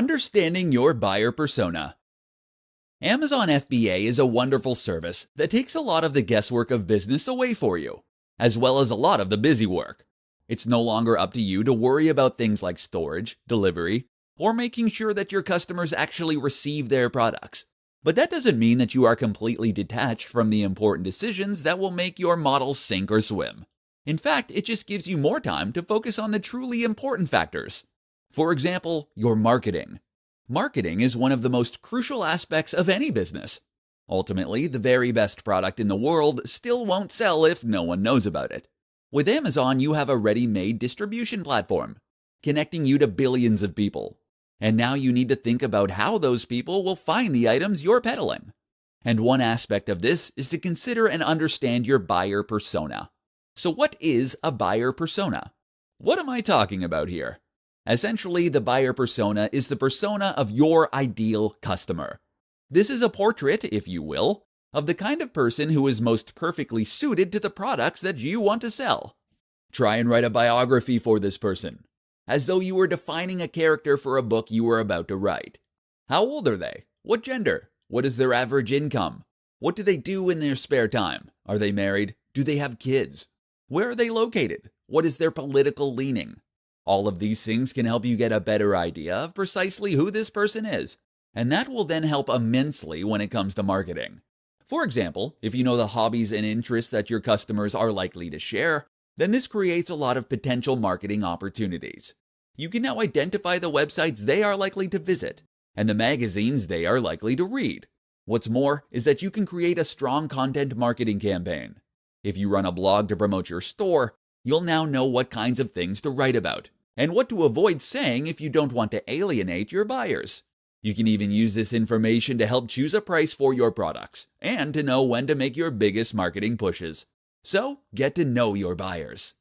Understanding your buyer persona. Amazon FBA is a wonderful service that takes a lot of the guesswork of business away for you, as well as a lot of the busy work. It's no longer up to you to worry about things like storage, delivery, or making sure that your customers actually receive their products. But that doesn't mean that you are completely detached from the important decisions that will make your model sink or swim. In fact, it just gives you more time to focus on the truly important factors. For example, your marketing. Marketing is one of the most crucial aspects of any business. Ultimately, the very best product in the world still won't sell if no one knows about it. With Amazon, you have a ready-made distribution platform, connecting you to billions of people. And now you need to think about how those people will find the items you're peddling. And one aspect of this is to consider and understand your buyer persona. So what is a buyer persona? What am I talking about here? Essentially, the buyer persona is the persona of your ideal customer. This is a portrait, if you will, of the kind of person who is most perfectly suited to the products that you want to sell. Try and write a biography for this person, as though you were defining a character for a book you were about to write. How old are they? What gender? What is their average income? What do they do in their spare time? Are they married? Do they have kids? Where are they located? What is their political leaning? All of these things can help you get a better idea of precisely who this person is, and that will then help immensely when it comes to marketing. For example, if you know the hobbies and interests that your customers are likely to share, then this creates a lot of potential marketing opportunities. You can now identify the websites they are likely to visit and the magazines they are likely to read. What's more is that you can create a strong content marketing campaign. If you run a blog to promote your store, you'll now know what kinds of things to write about and what to avoid saying if you don't want to alienate your buyers. You can even use this information to help choose a price for your products and to know when to make your biggest marketing pushes. So, get to know your buyers.